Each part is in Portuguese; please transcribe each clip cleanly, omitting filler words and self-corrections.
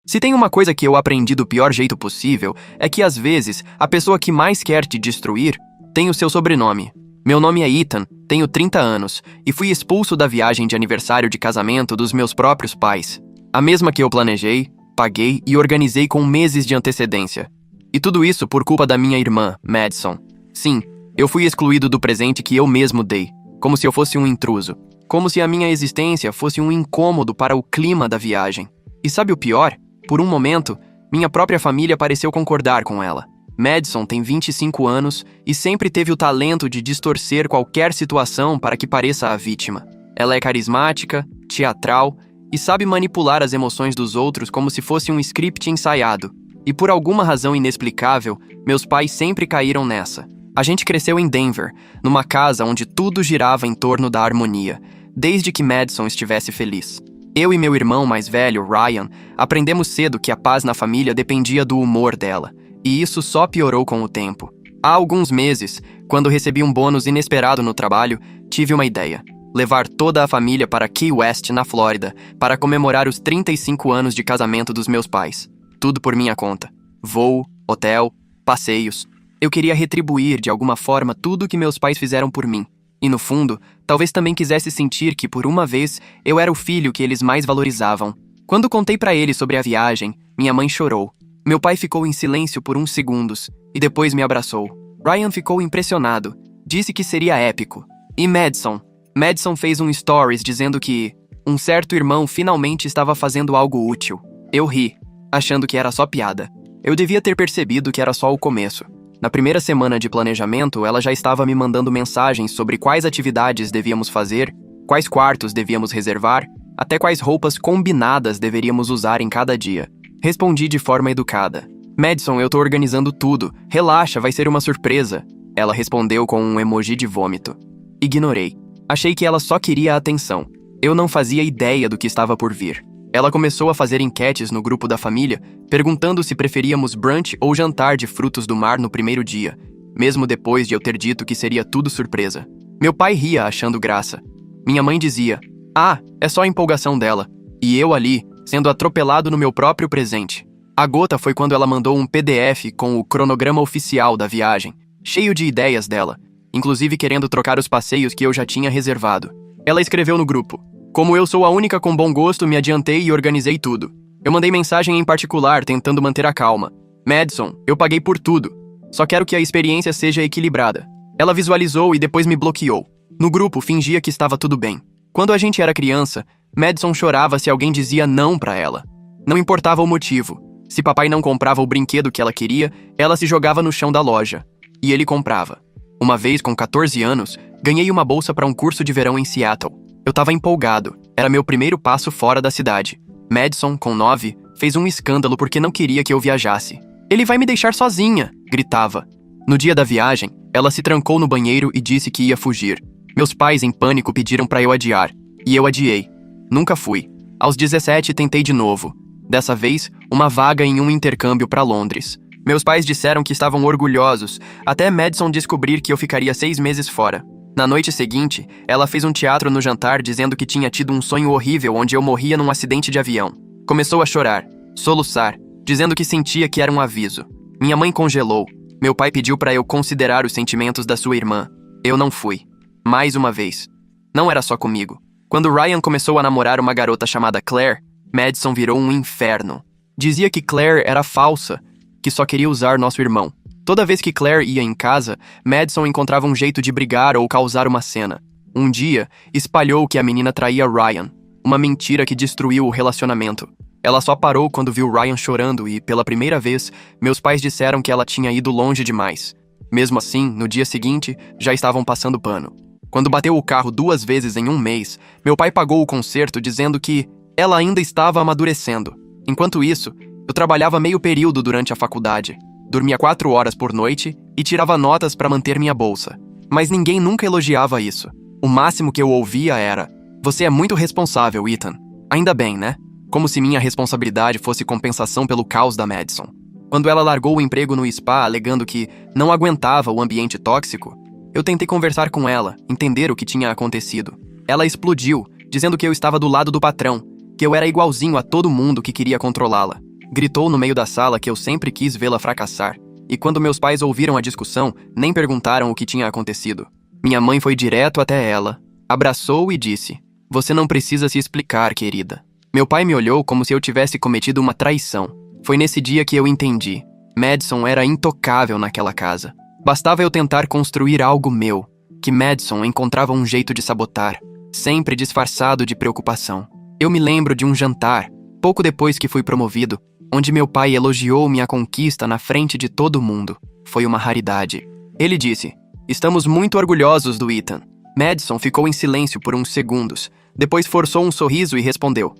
Se tem uma coisa que eu aprendi do pior jeito possível, é que às vezes a pessoa que mais quer te destruir tem o seu sobrenome. Meu nome é Ethan, tenho 30 anos e fui expulso da viagem de aniversário de casamento dos meus próprios pais. A mesma que eu planejei, paguei e organizei com meses de antecedência. E tudo isso por culpa da minha irmã, Madison. Sim, eu fui excluído do presente que eu mesmo dei, como se eu fosse um intruso. Como se a minha existência fosse um incômodo para o clima da viagem. E sabe o pior? Por um momento, minha própria família pareceu concordar com ela. Madison tem 25 anos e sempre teve o talento de distorcer qualquer situação para que pareça a vítima. Ela é carismática, teatral e sabe manipular as emoções dos outros como se fosse um script ensaiado. E por alguma razão inexplicável, meus pais sempre caíram nessa. A gente cresceu em Denver, numa casa onde tudo girava em torno da harmonia, desde que Madison estivesse feliz. Eu e meu irmão mais velho, Ryan, aprendemos cedo que a paz na família dependia do humor dela, e isso só piorou com o tempo. Há alguns meses, quando recebi um bônus inesperado no trabalho, tive uma ideia: levar toda a família para Key West, na Flórida, para comemorar os 35 anos de casamento dos meus pais. Tudo por minha conta. Voo, hotel, passeios. Eu queria retribuir de alguma forma tudo o que meus pais fizeram por mim. E no fundo, talvez também quisesse sentir que, por uma vez, eu era o filho que eles mais valorizavam. Quando contei pra eles sobre a viagem, minha mãe chorou. Meu pai ficou em silêncio por uns segundos, e depois me abraçou. Ryan ficou impressionado. Disse que seria épico. E Madison? Madison fez um stories dizendo que um certo irmão finalmente estava fazendo algo útil. Eu ri, achando que era só piada. Eu devia ter percebido que era só o começo. Na primeira semana de planejamento, ela já estava me mandando mensagens sobre quais atividades devíamos fazer, quais quartos devíamos reservar, até quais roupas combinadas deveríamos usar em cada dia. Respondi de forma educada. Madison, eu tô organizando tudo. Relaxa, vai ser uma surpresa. Ela respondeu com um emoji de vômito. Ignorei. Achei que ela só queria atenção. Eu não fazia ideia do que estava por vir. Ela começou a fazer enquetes no grupo da família, perguntando se preferíamos brunch ou jantar de frutos do mar no primeiro dia, mesmo depois de eu ter dito que seria tudo surpresa. Meu pai ria achando graça. Minha mãe dizia: "Ah, é só a empolgação dela." E eu ali, sendo atropelado no meu próprio presente. A gota foi quando ela mandou um PDF com o cronograma oficial da viagem, cheio de ideias dela, inclusive querendo trocar os passeios que eu já tinha reservado. Ela escreveu no grupo: "Como eu sou a única com bom gosto, me adiantei e organizei tudo." Eu mandei mensagem em particular, tentando manter a calma. "Madison, eu paguei por tudo. Só quero que a experiência seja equilibrada." Ela visualizou e depois me bloqueou. No grupo, fingia que estava tudo bem. Quando a gente era criança, Madison chorava se alguém dizia não pra ela. Não importava o motivo. Se papai não comprava o brinquedo que ela queria, ela se jogava no chão da loja. E ele comprava. Uma vez, com 14 anos, ganhei uma bolsa para um curso de verão em Seattle. Eu tava empolgado. Era meu primeiro passo fora da cidade. Madison, com 9, fez um escândalo porque não queria que eu viajasse. "Ele vai me deixar sozinha!" gritava. No dia da viagem, ela se trancou no banheiro e disse que ia fugir. Meus pais, em pânico, pediram pra eu adiar. E eu adiei. Nunca fui. Aos 17, tentei de novo. Dessa vez, uma vaga em um intercâmbio pra Londres. Meus pais disseram que estavam orgulhosos, até Madison descobrir que eu ficaria 6 meses fora. Na noite seguinte, ela fez um teatro no jantar dizendo que tinha tido um sonho horrível onde eu morria num acidente de avião. Começou a chorar, soluçar, dizendo que sentia que era um aviso. Minha mãe congelou. Meu pai pediu para eu considerar os sentimentos da sua irmã. Eu não fui. Mais uma vez. Não era só comigo. Quando Ryan começou a namorar uma garota chamada Claire, Madison virou um inferno. Dizia que Claire era falsa, que só queria usar nosso irmão. Toda vez que Claire ia em casa, Madison encontrava um jeito de brigar ou causar uma cena. Um dia, espalhou que a menina traía Ryan. Uma mentira que destruiu o relacionamento. Ela só parou quando viu Ryan chorando e, pela primeira vez, meus pais disseram que ela tinha ido longe demais. Mesmo assim, no dia seguinte, já estavam passando pano. Quando bateu o carro 2 vezes em um mês, meu pai pagou o conserto dizendo que ela ainda estava amadurecendo. Enquanto isso, eu trabalhava meio período durante a faculdade. Dormia 4 horas por noite e tirava notas para manter minha bolsa. Mas ninguém nunca elogiava isso. O máximo que eu ouvia era: "Você é muito responsável, Ethan." Ainda bem, né? Como se minha responsabilidade fosse compensação pelo caos da Madison. Quando ela largou o emprego no spa alegando que não aguentava o ambiente tóxico, eu tentei conversar com ela, entender o que tinha acontecido. Ela explodiu, dizendo que eu estava do lado do patrão, que eu era igualzinho a todo mundo que queria controlá-la. Gritou no meio da sala que eu sempre quis vê-la fracassar. E quando meus pais ouviram a discussão, nem perguntaram o que tinha acontecido. Minha mãe foi direto até ela, abraçou e disse: "Você não precisa se explicar, querida." Meu pai me olhou como se eu tivesse cometido uma traição. Foi nesse dia que eu entendi. Madison era intocável naquela casa. Bastava eu tentar construir algo meu, que Madison encontrava um jeito de sabotar, sempre disfarçado de preocupação. Eu me lembro de um jantar, pouco depois que fui promovido, onde meu pai elogiou minha conquista na frente de todo mundo. Foi uma raridade. Ele disse: "Estamos muito orgulhosos do Ethan." Madison ficou em silêncio por uns segundos. Depois forçou um sorriso e respondeu: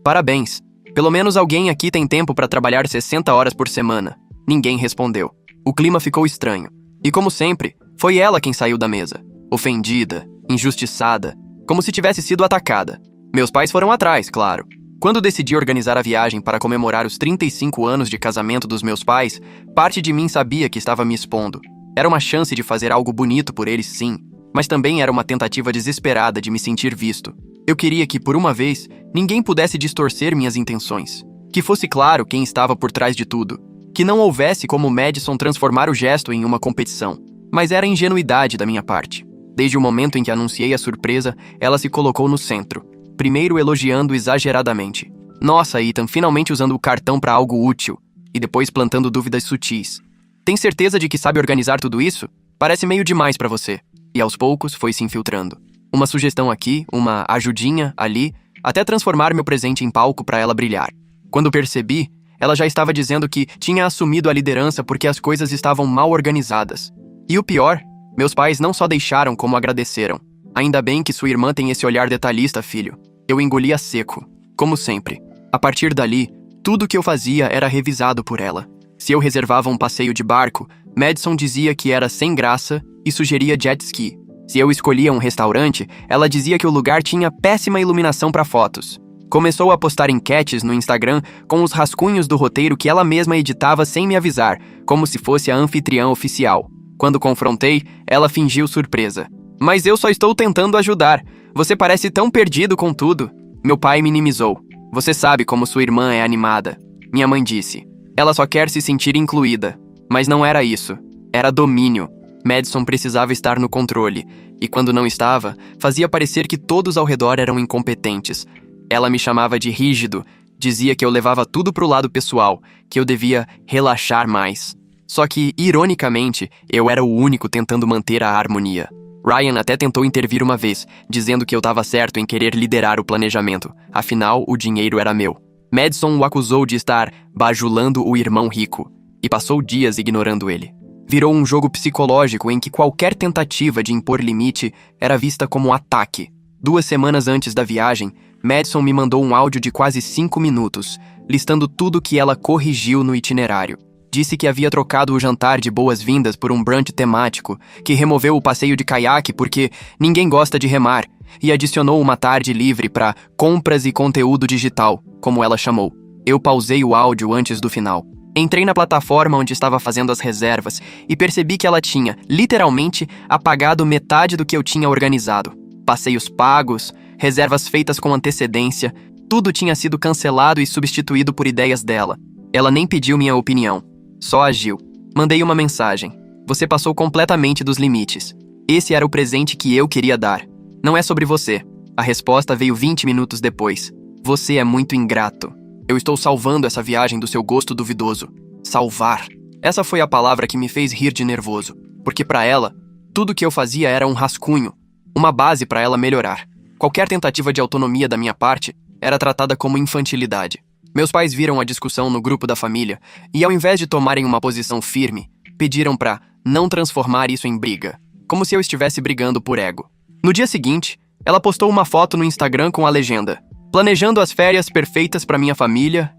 "Parabéns. Pelo menos alguém aqui tem tempo para trabalhar 60 horas por semana." Ninguém respondeu. O clima ficou estranho. E como sempre, foi ela quem saiu da mesa. Ofendida, injustiçada, como se tivesse sido atacada. Meus pais foram atrás, claro. Quando decidi organizar a viagem para comemorar os 35 anos de casamento dos meus pais, parte de mim sabia que estava me expondo. Era uma chance de fazer algo bonito por eles, sim, mas também era uma tentativa desesperada de me sentir visto. Eu queria que, por uma vez, ninguém pudesse distorcer minhas intenções. Que fosse claro quem estava por trás de tudo. Que não houvesse como Madison transformar o gesto em uma competição. Mas era ingenuidade da minha parte. Desde o momento em que anunciei a surpresa, ela se colocou no centro. Primeiro elogiando exageradamente: "Nossa, Ethan, finalmente usando o cartão para algo útil." E depois plantando dúvidas sutis: "Tem certeza de que sabe organizar tudo isso? Parece meio demais para você." E aos poucos foi se infiltrando. Uma sugestão aqui, uma ajudinha ali, até transformar meu presente em palco para ela brilhar. Quando percebi, ela já estava dizendo que tinha assumido a liderança porque as coisas estavam mal organizadas. E o pior, meus pais não só deixaram como agradeceram. "Ainda bem que sua irmã tem esse olhar detalhista, filho." Eu engolia seco, como sempre. A partir dali, tudo que eu fazia era revisado por ela. Se eu reservava um passeio de barco, Madison dizia que era sem graça e sugeria jet ski. Se eu escolhia um restaurante, ela dizia que o lugar tinha péssima iluminação para fotos. Começou a postar enquetes no Instagram com os rascunhos do roteiro que ela mesma editava sem me avisar, como se fosse a anfitriã oficial. Quando confrontei, ela fingiu surpresa. "Mas eu só estou tentando ajudar. Você parece tão perdido com tudo." Meu pai minimizou. "Você sabe como sua irmã é animada." Minha mãe disse: "Ela só quer se sentir incluída." Mas não era isso. Era domínio. Madison precisava estar no controle, e quando não estava, fazia parecer que todos ao redor eram incompetentes. Ela me chamava de rígido, dizia que eu levava tudo pro lado pessoal, que eu devia relaxar mais. Só que, ironicamente, eu era o único tentando manter a harmonia. Ryan até tentou intervir uma vez, dizendo que eu estava certo em querer liderar o planejamento, afinal, o dinheiro era meu. Madison o acusou de estar bajulando o irmão rico, e passou dias ignorando ele. Virou um jogo psicológico em que qualquer tentativa de impor limite era vista como um ataque. 2 semanas antes da viagem, Madison me mandou um áudio de quase 5 minutos, listando tudo que ela corrigiu no itinerário. Disse que havia trocado o jantar de boas-vindas por um brunch temático, que removeu o passeio de caiaque porque ninguém gosta de remar, e adicionou uma tarde livre para compras e conteúdo digital, como ela chamou. Eu pausei o áudio antes do final. Entrei na plataforma onde estava fazendo as reservas e percebi que ela tinha, literalmente, apagado metade do que eu tinha organizado. Passeios pagos, reservas feitas com antecedência, tudo tinha sido cancelado e substituído por ideias dela. Ela nem pediu minha opinião, só agiu. Mandei uma mensagem: "Você passou completamente dos limites. Esse era o presente que eu queria dar. Não é sobre você." A resposta veio 20 minutos depois: "Você é muito ingrato. Eu estou salvando essa viagem do seu gosto duvidoso." Salvar. Essa foi a palavra que me fez rir de nervoso, porque para ela, tudo que eu fazia era um rascunho, uma base para ela melhorar. Qualquer tentativa de autonomia da minha parte era tratada como infantilidade. Meus pais viram a discussão no grupo da família e, ao invés de tomarem uma posição firme, pediram para não transformar isso em briga, como se eu estivesse brigando por ego. No dia seguinte, ela postou uma foto no Instagram com a legenda: "Planejando as férias perfeitas para minha família,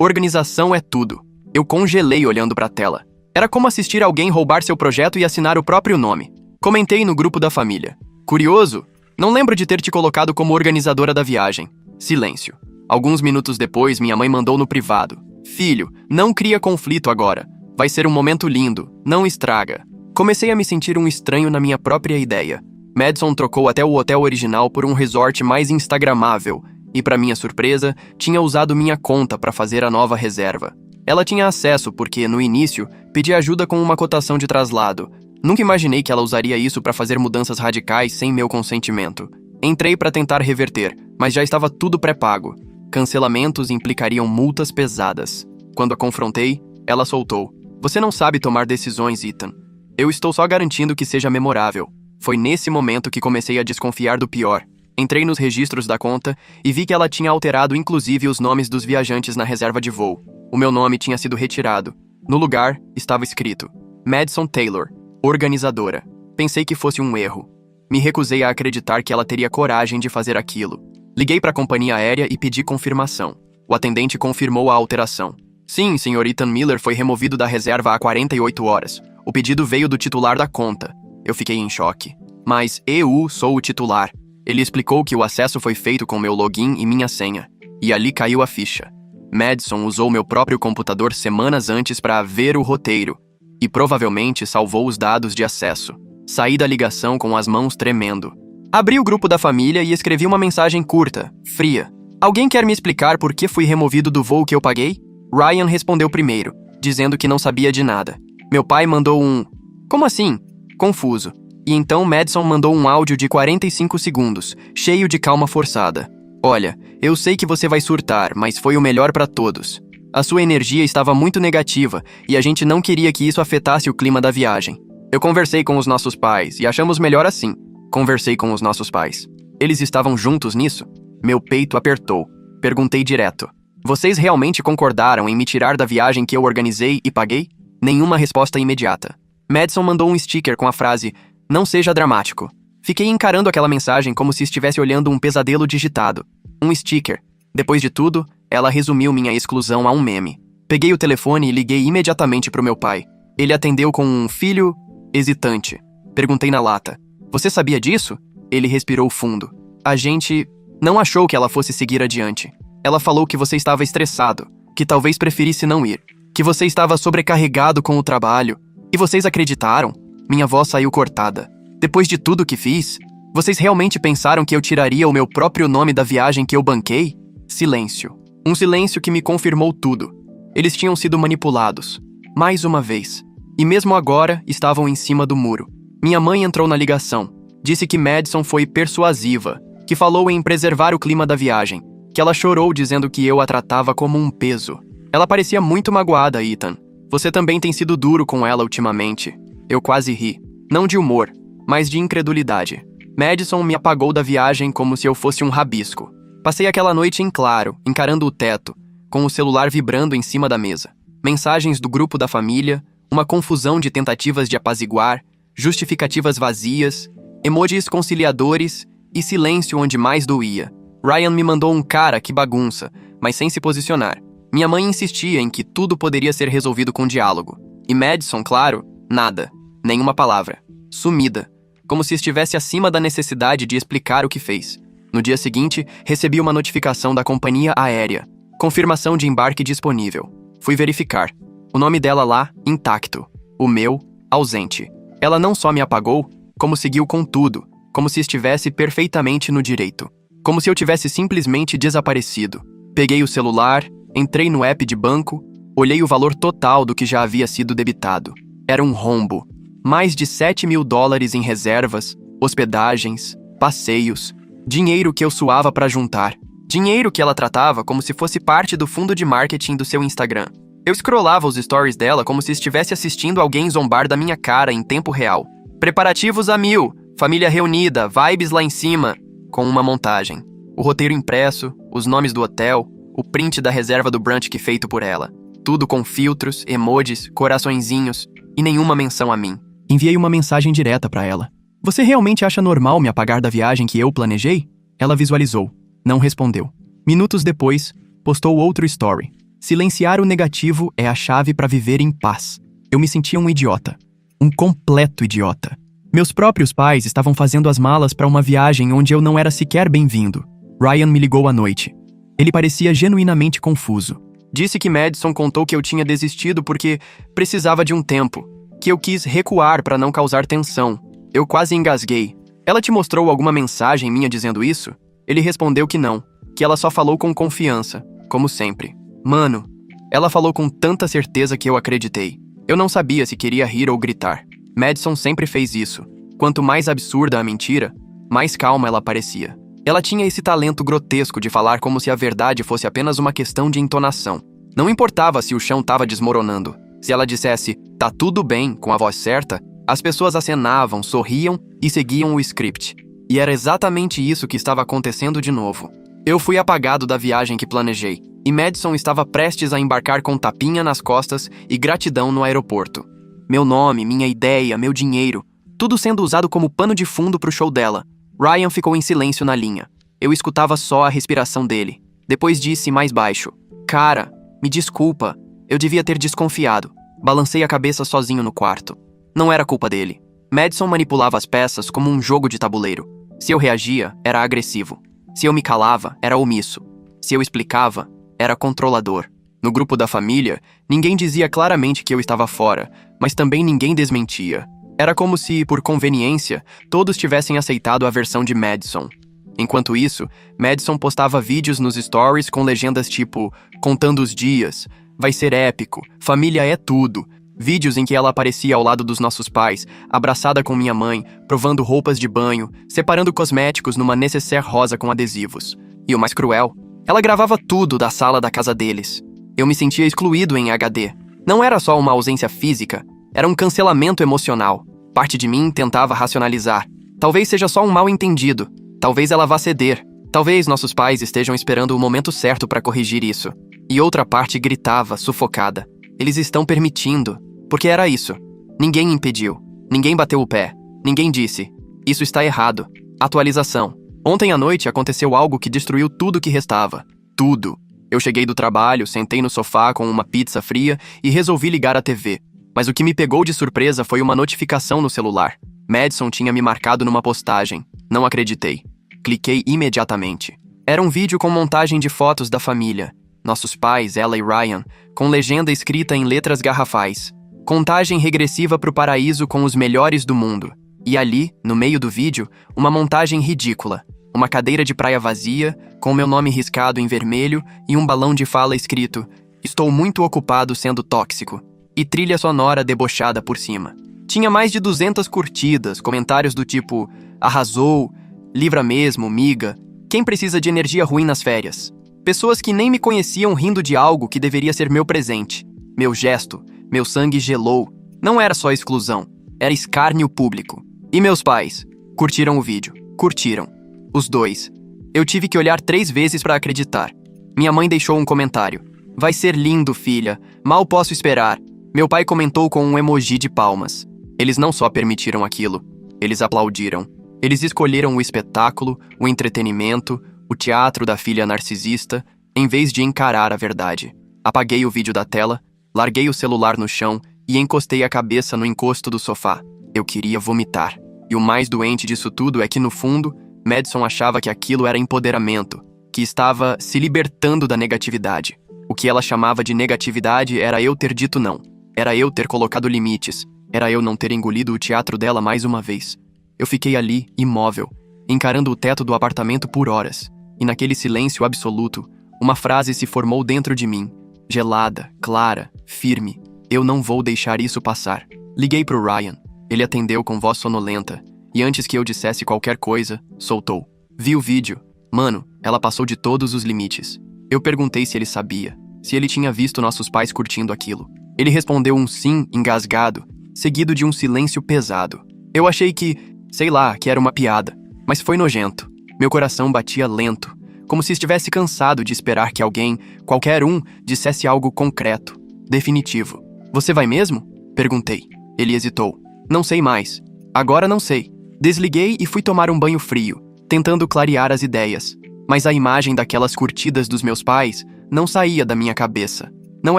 #organização é tudo." Eu congelei olhando para a tela. Era como assistir alguém roubar seu projeto e assinar o próprio nome. Comentei no grupo da família: "Curioso? Não lembro de ter te colocado como organizadora da viagem." Silêncio. Alguns minutos depois, minha mãe mandou no privado: "Filho, não cria conflito agora. Vai ser um momento lindo, não estraga." Comecei a me sentir um estranho na minha própria ideia. Madison trocou até o hotel original por um resort mais instagramável, e, para minha surpresa, tinha usado minha conta para fazer a nova reserva. Ela tinha acesso porque, no início, pedi ajuda com uma cotação de traslado. Nunca imaginei que ela usaria isso para fazer mudanças radicais sem meu consentimento. Entrei para tentar reverter, mas já estava tudo pré-pago. Cancelamentos implicariam multas pesadas. Quando a confrontei, ela soltou: "Você não sabe tomar decisões, Ethan. Eu estou só garantindo que seja memorável." Foi nesse momento que comecei a desconfiar do pior. Entrei nos registros da conta e vi que ela tinha alterado inclusive os nomes dos viajantes na reserva de voo. O meu nome tinha sido retirado. No lugar, estava escrito: Madison Taylor, organizadora. Pensei que fosse um erro. Me recusei a acreditar que ela teria coragem de fazer aquilo. Liguei para a companhia aérea e pedi confirmação. O atendente confirmou a alteração. Sim, Sr. Ethan Miller foi removido da reserva há 48 horas. O pedido veio do titular da conta. Eu fiquei em choque. Mas eu sou o titular. Ele explicou que o acesso foi feito com meu login e minha senha. E ali caiu a ficha. Madison usou meu próprio computador semanas antes para ver o roteiro. E provavelmente salvou os dados de acesso. Saí da ligação com as mãos tremendo. Abri o grupo da família e escrevi uma mensagem curta, fria. Alguém quer me explicar por que fui removido do voo que eu paguei? Ryan respondeu primeiro, dizendo que não sabia de nada. Meu pai mandou um... Como assim? Confuso. E então Madison mandou um áudio de 45 segundos, cheio de calma forçada. Olha, eu sei que você vai surtar, mas foi o melhor para todos. A sua energia estava muito negativa e a gente não queria que isso afetasse o clima da viagem. Eu conversei com os nossos pais e achamos melhor assim. Conversei com os nossos pais. Eles estavam juntos nisso? Meu peito apertou. Perguntei direto: vocês realmente concordaram em me tirar da viagem que eu organizei e paguei? Nenhuma resposta imediata. Madison mandou um sticker com a frase: não seja dramático. Fiquei encarando aquela mensagem como se estivesse olhando um pesadelo digitado. Um sticker. Depois de tudo, ela resumiu minha exclusão a um meme. Peguei o telefone e liguei imediatamente pro meu pai. Ele atendeu com um filho hesitante. Perguntei na lata: você sabia disso? Ele respirou fundo. A gente não achou que ela fosse seguir adiante. Ela falou que você estava estressado, que talvez preferisse não ir, que você estava sobrecarregado com o trabalho. E vocês acreditaram? Minha voz saiu cortada. Depois de tudo que fiz, vocês realmente pensaram que eu tiraria o meu próprio nome da viagem que eu banquei? Silêncio. Um silêncio que me confirmou tudo. Eles tinham sido manipulados. Mais uma vez. E mesmo agora, estavam em cima do muro. Minha mãe entrou na ligação. Disse que Madison foi persuasiva, que falou em preservar o clima da viagem, que ela chorou dizendo que eu a tratava como um peso. Ela parecia muito magoada, Ethan. Você também tem sido duro com ela ultimamente. Eu quase ri. Não de humor, mas de incredulidade. Madison me apagou da viagem como se eu fosse um rabisco. Passei aquela noite em claro, encarando o teto, com o celular vibrando em cima da mesa. Mensagens do grupo da família, uma confusão de tentativas de apaziguar, justificativas vazias, emojis conciliadores e silêncio onde mais doía. Ryan me mandou um cara que bagunça, mas sem se posicionar. Minha mãe insistia em que tudo poderia ser resolvido com diálogo. E Madison, claro, nada. Nenhuma palavra. Sumida. Como se estivesse acima da necessidade de explicar o que fez. No dia seguinte, recebi uma notificação da companhia aérea. Confirmação de embarque disponível. Fui verificar. O nome dela lá, intacto. O meu, ausente. Ela não só me apagou, como seguiu com tudo. Como se estivesse perfeitamente no direito. Como se eu tivesse simplesmente desaparecido. Peguei o celular, entrei no app de banco, olhei o valor total do que já havia sido debitado. Era um rombo. Mais de $7.000 em reservas, hospedagens, passeios, dinheiro que eu suava para juntar. Dinheiro que ela tratava como se fosse parte do fundo de marketing do seu Instagram. Eu scrollava os stories dela como se estivesse assistindo alguém zombar da minha cara em tempo real. Preparativos a 1000, família reunida, vibes lá em cima, com uma montagem. O roteiro impresso, os nomes do hotel, o print da reserva do brunch que feito por ela. Tudo com filtros, emojis, coraçõezinhos e nenhuma menção a mim. Enviei uma mensagem direta para ela. Você realmente acha normal me apagar da viagem que eu planejei? Ela visualizou. Não respondeu. Minutos depois, postou outro story. Silenciar o negativo é a chave para viver em paz. Eu me sentia um idiota. Um completo idiota. Meus próprios pais estavam fazendo as malas para uma viagem onde eu não era sequer bem-vindo. Ryan me ligou à noite. Ele parecia genuinamente confuso. Disse que Madison contou que eu tinha desistido porque precisava de um tempo. Que eu quis recuar para não causar tensão. Eu quase engasguei. Ela te mostrou alguma mensagem minha dizendo isso? Ele respondeu que não. que ela só falou com confiança, como sempre. Mano, ela falou com tanta certeza que eu acreditei. Eu não sabia se queria rir ou gritar. Madison sempre fez isso. Quanto mais absurda a mentira, mais calma ela parecia. Ela tinha esse talento grotesco de falar como se a verdade fosse apenas uma questão de entonação. Não importava se o chão estava desmoronando. Se ela dissesse, tá tudo bem, com a voz certa, as pessoas acenavam, sorriam e seguiam o script. E era exatamente isso que estava acontecendo de novo. Eu fui apagado da viagem que planejei, e Madison estava prestes a embarcar com tapinha nas costas e gratidão no aeroporto. Meu nome, minha ideia, meu dinheiro, tudo sendo usado como pano de fundo pro show dela. Ryan ficou em silêncio na linha. Eu escutava só a respiração dele. Depois disse mais baixo, cara, me desculpa, eu devia ter desconfiado. Balancei a cabeça sozinho no quarto. Não era culpa dele. Madison manipulava as peças como um jogo de tabuleiro. Se eu reagia, era agressivo. Se eu me calava, era omisso. Se eu explicava, era controlador. No grupo da família, ninguém dizia claramente que eu estava fora, mas também ninguém desmentia. Era como se, por conveniência, todos tivessem aceitado a versão de Madison. Enquanto isso, Madison postava vídeos nos stories com legendas tipo contando os dias, vai ser épico, família é tudo. Vídeos em que ela aparecia ao lado dos nossos pais, abraçada com minha mãe, provando roupas de banho, separando cosméticos numa necessaire rosa com adesivos. E o mais cruel, ela gravava tudo da sala da casa deles. Eu me sentia excluído em HD. Não era só uma ausência física, era um cancelamento emocional. Parte de mim tentava racionalizar. Talvez seja só um mal-entendido. Talvez ela vá ceder. Talvez nossos pais estejam esperando o momento certo para corrigir isso. E outra parte gritava, sufocada. Eles estão permitindo. Porque era isso. Ninguém impediu. Ninguém bateu o pé. Ninguém disse. Isso está errado. Atualização. Ontem à noite aconteceu algo que destruiu tudo que restava. Tudo. Eu cheguei do trabalho, sentei no sofá com uma pizza fria e resolvi ligar a TV. Mas o que me pegou de surpresa foi uma notificação no celular. Madison tinha me marcado numa postagem. Não acreditei. Cliquei imediatamente. Era um vídeo com montagem de fotos da família. Nossos pais, ela e Ryan, com legenda escrita em letras garrafais. Contagem regressiva pro paraíso com os melhores do mundo. E ali, no meio do vídeo, uma montagem ridícula. Uma cadeira de praia vazia, com meu nome riscado em vermelho e um balão de fala escrito "Estou muito ocupado sendo tóxico", e trilha sonora debochada por cima. Tinha mais de 200 curtidas, comentários do tipo "Arrasou", "Livra mesmo, miga", "Quem precisa de energia ruim nas férias?". Pessoas que nem me conheciam rindo de algo que deveria ser meu presente. Meu gesto, meu sangue gelou. Não era só exclusão, era escárnio público. E meus pais? Curtiram o vídeo. Curtiram. Os dois. Eu tive que olhar 3 vezes para acreditar. Minha mãe deixou um comentário. "Vai ser lindo, filha. Mal posso esperar." Meu pai comentou com um emoji de palmas. Eles não só permitiram aquilo, eles aplaudiram. Eles escolheram o espetáculo, o entretenimento, o teatro da filha narcisista, em vez de encarar a verdade. Apaguei o vídeo da tela, larguei o celular no chão e encostei a cabeça no encosto do sofá. Eu queria vomitar. E o mais doente disso tudo é que, no fundo, Madison achava que aquilo era empoderamento, que estava se libertando da negatividade. O que ela chamava de negatividade era eu ter dito não. Era eu ter colocado limites. Era eu não ter engolido o teatro dela mais uma vez. Eu fiquei ali, imóvel, encarando o teto do apartamento por horas. E naquele silêncio absoluto, uma frase se formou dentro de mim. Gelada, clara, firme. Eu não vou deixar isso passar. Liguei pro Ryan. Ele atendeu com voz sonolenta. E antes que eu dissesse qualquer coisa, soltou. "Vi o vídeo. Mano, ela passou de todos os limites." Eu perguntei se ele sabia, se ele tinha visto nossos pais curtindo aquilo. Ele respondeu um sim engasgado, seguido de um silêncio pesado. Eu achei que, sei lá, que era uma piada, mas foi nojento. Meu coração batia lento, como se estivesse cansado de esperar que alguém, qualquer um, dissesse algo concreto, definitivo. "Você vai mesmo?" Perguntei. Ele hesitou. "Não sei mais. Agora não sei." Desliguei e fui tomar um banho frio, tentando clarear as ideias. Mas a imagem daquelas curtidas dos meus pais não saía da minha cabeça. Não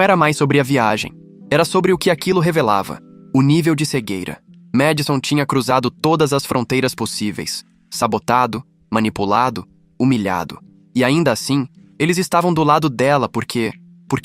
era mais sobre a viagem. Era sobre o que aquilo revelava. O nível de cegueira. Madison tinha cruzado todas as fronteiras possíveis. Sabotado, manipulado, humilhado. E ainda assim, eles estavam do lado dela porque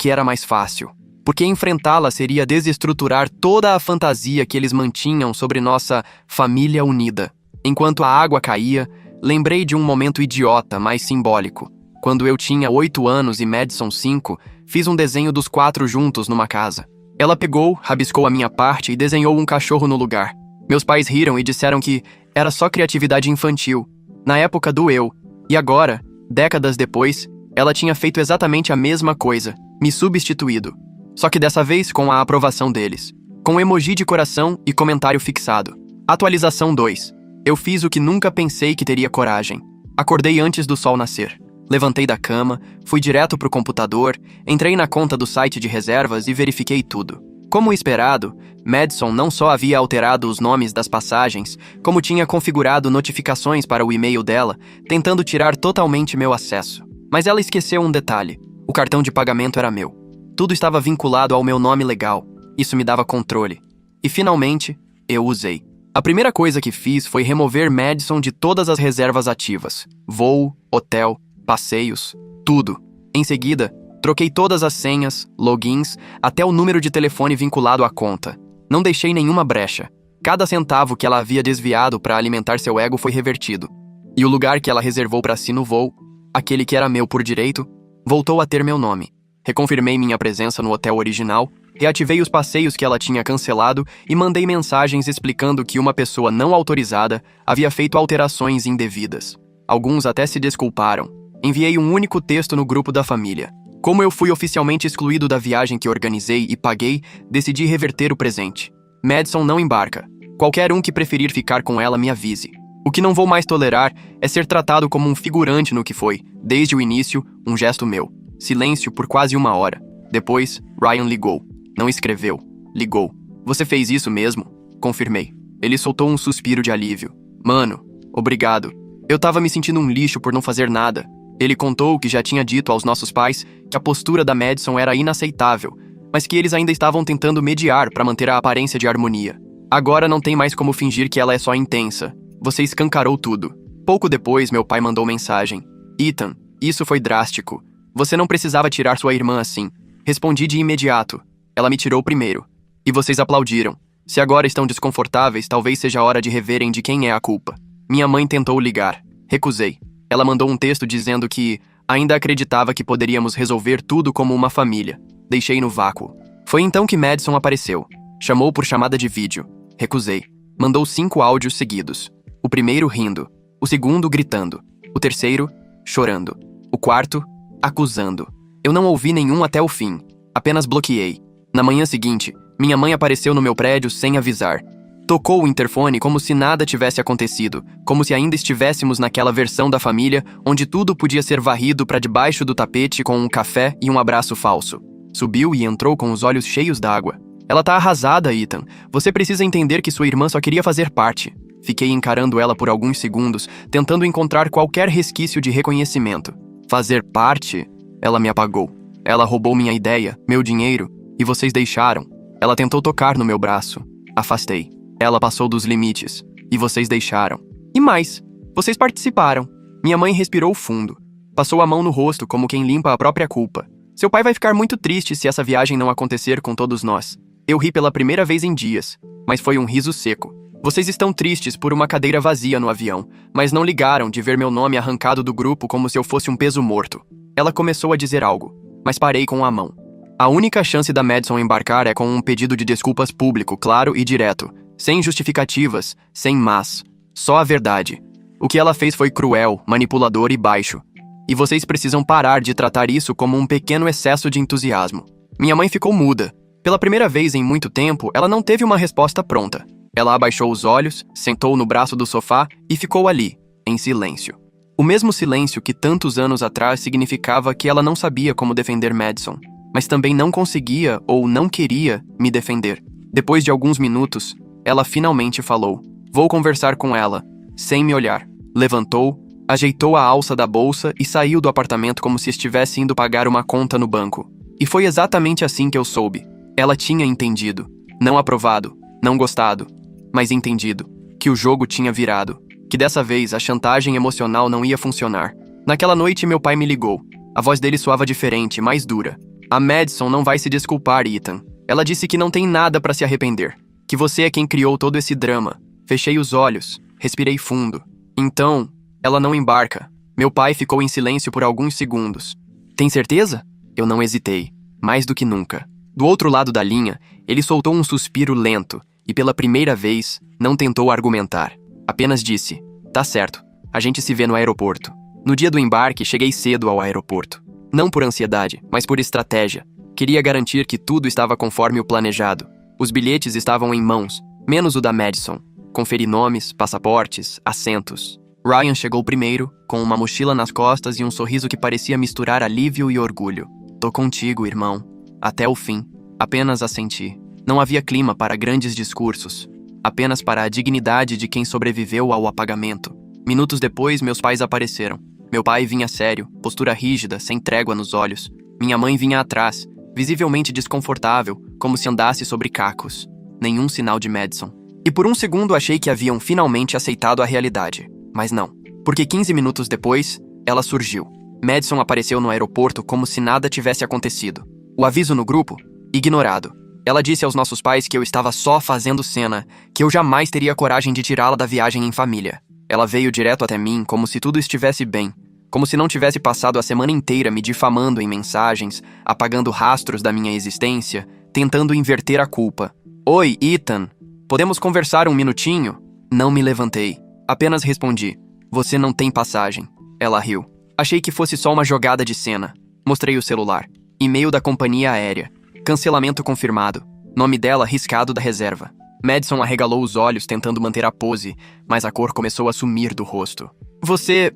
era mais fácil. Porque enfrentá-la seria desestruturar toda a fantasia que eles mantinham sobre nossa família unida. Enquanto a água caía, lembrei de um momento idiota, mas simbólico. Quando eu tinha 8 anos e Madison 5, fiz um desenho dos 4 juntos numa casa. Ela pegou, rabiscou a minha parte e desenhou um cachorro no lugar. Meus pais riram e disseram que era só criatividade infantil. Na época doeu. E agora, décadas depois, ela tinha feito exatamente a mesma coisa, me substituído. Só que dessa vez com a aprovação deles. Com emoji de coração e comentário fixado. Atualização 2. Eu fiz o que nunca pensei que teria coragem. Acordei antes do sol nascer. Levantei da cama, fui direto pro computador, entrei na conta do site de reservas e verifiquei tudo. Como esperado, Madison não só havia alterado os nomes das passagens, como tinha configurado notificações para o e-mail dela, tentando tirar totalmente meu acesso. Mas ela esqueceu um detalhe: o cartão de pagamento era meu. Tudo estava vinculado ao meu nome legal. Isso me dava controle. E finalmente, eu usei. A primeira coisa que fiz foi remover Madison de todas as reservas ativas. Voo, hotel, passeios, tudo. Em seguida, troquei todas as senhas, logins, até o número de telefone vinculado à conta. Não deixei nenhuma brecha. Cada centavo que ela havia desviado para alimentar seu ego foi revertido. E o lugar que ela reservou para si no voo, aquele que era meu por direito, voltou a ter meu nome. Reconfirmei minha presença no hotel original, reativei os passeios que ela tinha cancelado e mandei mensagens explicando que uma pessoa não autorizada havia feito alterações indevidas. Alguns até se desculparam. Enviei um único texto no grupo da família. Como eu fui oficialmente excluído da viagem que organizei e paguei, decidi reverter o presente. Madison não embarca. Qualquer um que preferir ficar com ela me avise. O que não vou mais tolerar é ser tratado como um figurante no que foi, desde o início, um gesto meu. Silêncio por quase 1 hora. Depois, Ryan ligou. Não escreveu. Ligou. Você fez isso mesmo? Confirmei. Ele soltou um suspiro de alívio. Mano, obrigado. Eu tava me sentindo um lixo por não fazer nada. Ele contou que já tinha dito aos nossos pais que a postura da Madison era inaceitável, mas que eles ainda estavam tentando mediar para manter a aparência de harmonia. Agora não tem mais como fingir que ela é só intensa. Você escancarou tudo. Pouco depois, meu pai mandou mensagem. Ethan, isso foi drástico. Você não precisava tirar sua irmã assim. Respondi de imediato. Ela me tirou primeiro. E vocês aplaudiram. Se agora estão desconfortáveis, talvez seja a hora de reverem de quem é a culpa. Minha mãe tentou ligar. Recusei. Ela mandou um texto dizendo que ainda acreditava que poderíamos resolver tudo como uma família. Deixei no vácuo. Foi então que Madison apareceu. Chamou por chamada de vídeo. Recusei. Mandou 5 áudios seguidos. O primeiro rindo. O segundo gritando. O terceiro, chorando. O quarto, acusando. Eu não ouvi nenhum até o fim. Apenas bloqueei. Na manhã seguinte, minha mãe apareceu no meu prédio sem avisar. Tocou o interfone como se nada tivesse acontecido, como se ainda estivéssemos naquela versão da família onde tudo podia ser varrido para debaixo do tapete com um café e um abraço falso. Subiu e entrou com os olhos cheios d'água. Ela tá arrasada, Ethan. Você precisa entender que sua irmã só queria fazer parte. Fiquei encarando ela por alguns segundos, tentando encontrar qualquer resquício de reconhecimento. Fazer parte? Ela me apagou. Ela roubou minha ideia, meu dinheiro, e vocês deixaram. Ela tentou tocar no meu braço. Afastei. Ela passou dos limites. E vocês deixaram. E mais, vocês participaram. Minha mãe respirou fundo. Passou a mão no rosto como quem limpa a própria culpa. Seu pai vai ficar muito triste se essa viagem não acontecer com todos nós. Eu ri pela primeira vez em dias, mas foi um riso seco. Vocês estão tristes por uma cadeira vazia no avião, mas não ligaram de ver meu nome arrancado do grupo como se eu fosse um peso morto. Ela começou a dizer algo, mas parei com a mão. A única chance da Madison embarcar é com um pedido de desculpas público, claro e direto. Sem justificativas, sem mas. Só a verdade. O que ela fez foi cruel, manipulador e baixo. E vocês precisam parar de tratar isso como um pequeno excesso de entusiasmo. Minha mãe ficou muda. Pela primeira vez em muito tempo, ela não teve uma resposta pronta. Ela abaixou os olhos, sentou no braço do sofá e ficou ali, em silêncio. O mesmo silêncio que tantos anos atrás significava que ela não sabia como defender Madison, mas também não conseguia ou não queria me defender. Depois de alguns minutos, ela finalmente falou. Vou conversar com ela, sem me olhar. Levantou, ajeitou a alça da bolsa e saiu do apartamento como se estivesse indo pagar uma conta no banco. E foi exatamente assim que eu soube. Ela tinha entendido. Não aprovado, não gostado, mas entendido. Que o jogo tinha virado. Que dessa vez a chantagem emocional não ia funcionar. Naquela noite meu pai me ligou. A voz dele soava diferente, mais dura. A Madison não vai se desculpar, Ethan. Ela disse que não tem nada para se arrepender. Que você é quem criou todo esse drama. Fechei os olhos, respirei fundo. Então, ela não embarca. Meu pai ficou em silêncio por alguns segundos. Tem certeza? Eu não hesitei. Mais do que nunca. Do outro lado da linha, ele soltou um suspiro lento e, pela primeira vez, não tentou argumentar. Apenas disse: tá certo, a gente se vê no aeroporto. No dia do embarque, cheguei cedo ao aeroporto. Não por ansiedade, mas por estratégia. Queria garantir que tudo estava conforme o planejado. Os bilhetes estavam em mãos, menos o da Madison. Conferi nomes, passaportes, assentos. Ryan chegou primeiro, com uma mochila nas costas e um sorriso que parecia misturar alívio e orgulho. Tô contigo, irmão. Até o fim. Apenas assenti. Não havia clima para grandes discursos. Apenas para a dignidade de quem sobreviveu ao apagamento. Minutos depois, meus pais apareceram. Meu pai vinha sério, postura rígida, sem trégua nos olhos. Minha mãe vinha atrás, visivelmente desconfortável, como se andasse sobre cacos. Nenhum sinal de Madison. E por um segundo achei que haviam finalmente aceitado a realidade. Mas não, porque 15 minutos depois, ela surgiu. Madison apareceu no aeroporto como se nada tivesse acontecido. O aviso no grupo? Ignorado. Ela disse aos nossos pais que eu estava só fazendo cena, que eu jamais teria coragem de tirá-la da viagem em família. Ela veio direto até mim como se tudo estivesse bem, como se não tivesse passado a semana inteira me difamando em mensagens, apagando rastros da minha existência, tentando inverter a culpa. Oi, Ethan. Podemos conversar um minutinho? Não me levantei. Apenas respondi. Você não tem passagem. Ela riu. Achei que fosse só uma jogada de cena. Mostrei o celular. E-mail da companhia aérea. Cancelamento confirmado. Nome dela riscado da reserva. Madison arregalou os olhos tentando manter a pose, mas a cor começou a sumir do rosto. Você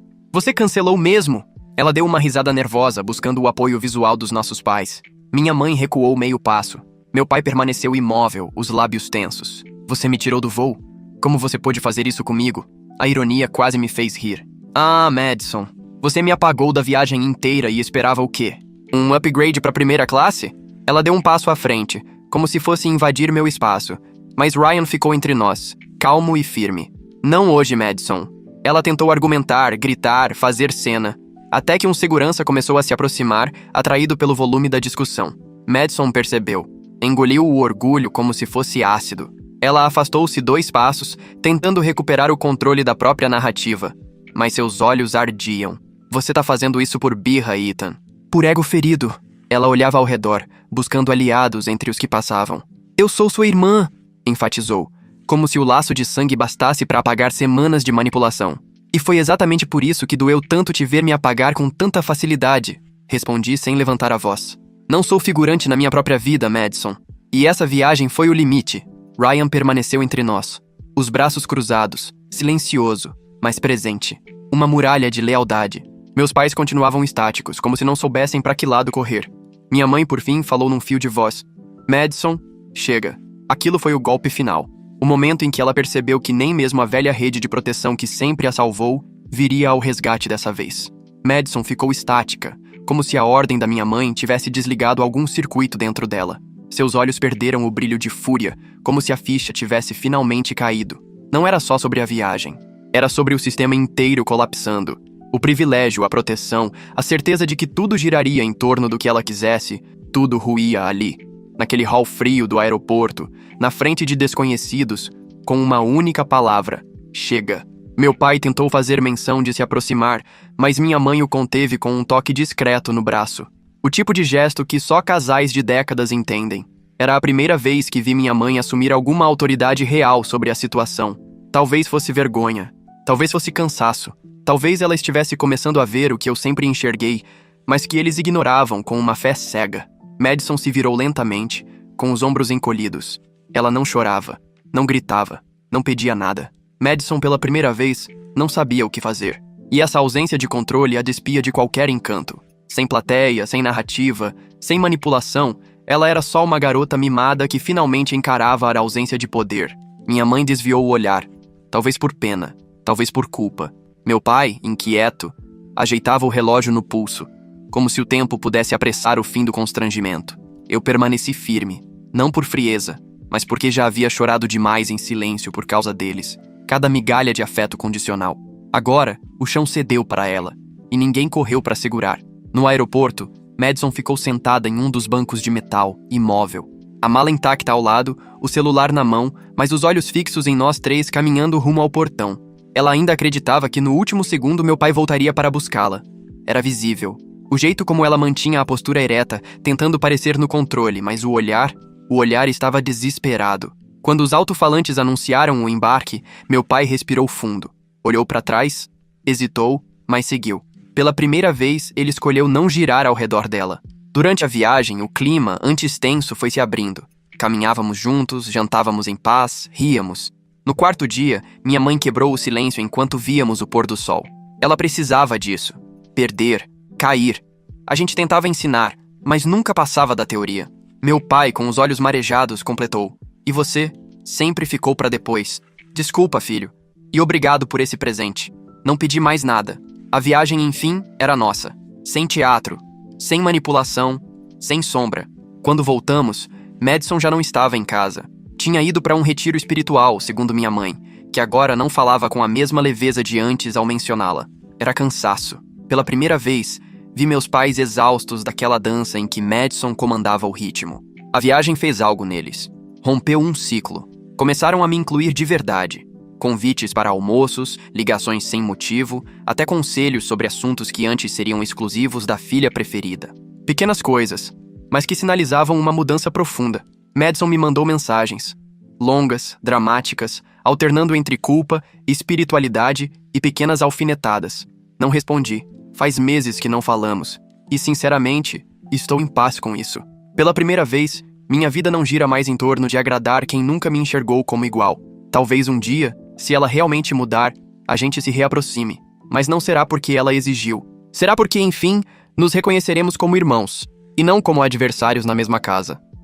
cancelou mesmo? Ela deu uma risada nervosa, buscando o apoio visual dos nossos pais. Minha mãe recuou meio passo. Meu pai permaneceu imóvel, os lábios tensos. Você me tirou do voo? Como você pôde fazer isso comigo? A ironia quase me fez rir. Ah, Madison. Você me apagou da viagem inteira e esperava o quê? Um upgrade para primeira classe? Ela deu um passo à frente, como se fosse invadir meu espaço. Mas Ryan ficou entre nós, calmo e firme. Não hoje, Madison. Ela tentou argumentar, gritar, fazer cena, até que um segurança começou a se aproximar, atraído pelo volume da discussão. Madison percebeu. Engoliu o orgulho como se fosse ácido. Ela afastou-se 2 passos, tentando recuperar o controle da própria narrativa. Mas seus olhos ardiam. Você tá fazendo isso por birra, Ethan. Por ego ferido. Ela olhava ao redor, buscando aliados entre os que passavam. Eu sou sua irmã, enfatizou, como se o laço de sangue bastasse para apagar semanas de manipulação. E foi exatamente por isso que doeu tanto te ver me apagar com tanta facilidade, respondi sem levantar a voz. Não sou figurante na minha própria vida, Madison. E essa viagem foi o limite. Ryan permaneceu entre nós, os braços cruzados, silencioso, mas presente. Uma muralha de lealdade. Meus pais continuavam estáticos, como se não soubessem para que lado correr. Minha mãe, por fim, falou num fio de voz. Madison, chega. Aquilo foi o golpe final. O momento em que ela percebeu que nem mesmo a velha rede de proteção que sempre a salvou viria ao resgate dessa vez. Madison ficou estática, como se a ordem da minha mãe tivesse desligado algum circuito dentro dela. Seus olhos perderam o brilho de fúria, como se a ficha tivesse finalmente caído. Não era só sobre a viagem. Era sobre o sistema inteiro colapsando. O privilégio, a proteção, a certeza de que tudo giraria em torno do que ela quisesse, tudo ruía ali. Naquele hall frio do aeroporto, na frente de desconhecidos, com uma única palavra: chega. Meu pai tentou fazer menção de se aproximar, mas minha mãe o conteve com um toque discreto no braço. O tipo de gesto que só casais de décadas entendem. Era a primeira vez que vi minha mãe assumir alguma autoridade real sobre a situação. Talvez fosse vergonha, talvez fosse cansaço, talvez ela estivesse começando a ver o que eu sempre enxerguei, mas que eles ignoravam com uma fé cega. Madison se virou lentamente, com os ombros encolhidos. Ela não chorava, não gritava, não pedia nada. Madison, pela primeira vez, não sabia o que fazer. E essa ausência de controle a despia de qualquer encanto. Sem plateia, sem narrativa, sem manipulação, ela era só uma garota mimada que finalmente encarava a ausência de poder. Minha mãe desviou o olhar, talvez por pena, talvez por culpa. Meu pai, inquieto, ajeitava o relógio no pulso, como se o tempo pudesse apressar o fim do constrangimento. Eu permaneci firme, não por frieza, mas porque já havia chorado demais em silêncio por causa deles. Cada migalha de afeto condicional. Agora, o chão cedeu para ela, e ninguém correu para segurar. No aeroporto, Madison ficou sentada em um dos bancos de metal, imóvel. A mala intacta ao lado, o celular na mão, mas os olhos fixos em nós 3 caminhando rumo ao portão. Ela ainda acreditava que no último segundo meu pai voltaria para buscá-la. Era visível. O jeito como ela mantinha a postura ereta, tentando parecer no controle, mas o olhar estava desesperado. Quando os alto-falantes anunciaram o embarque, meu pai respirou fundo. Olhou para trás, hesitou, mas seguiu. Pela primeira vez, ele escolheu não girar ao redor dela. Durante a viagem, o clima, antes tenso, foi se abrindo. Caminhávamos juntos, jantávamos em paz, ríamos. No quarto dia, minha mãe quebrou o silêncio enquanto víamos o pôr do sol. Ela precisava disso. Perder, cair. A gente tentava ensinar, mas nunca passava da teoria. Meu pai, com os olhos marejados, completou. E você? Sempre ficou para depois. Desculpa, filho. E obrigado por esse presente. Não pedi mais nada. A viagem, enfim, era nossa. Sem teatro, sem manipulação, sem sombra. Quando voltamos, Madison já não estava em casa. Tinha ido para um retiro espiritual, segundo minha mãe, que agora não falava com a mesma leveza de antes ao mencioná-la. Era cansaço. Pela primeira vez, vi meus pais exaustos daquela dança em que Madison comandava o ritmo. A viagem fez algo neles. Rompeu um ciclo. Começaram a me incluir de verdade. Convites para almoços, ligações sem motivo, até conselhos sobre assuntos que antes seriam exclusivos da filha preferida. Pequenas coisas, mas que sinalizavam uma mudança profunda. Madison me mandou mensagens. Longas, dramáticas, alternando entre culpa, espiritualidade e pequenas alfinetadas. Não respondi. Faz meses que não falamos. E, sinceramente, estou em paz com isso. Pela primeira vez, minha vida não gira mais em torno de agradar quem nunca me enxergou como igual. Talvez um dia, se ela realmente mudar, a gente se reaproxime. Mas não será porque ela exigiu. Será porque, enfim, nos reconheceremos como irmãos, e não como adversários na mesma casa.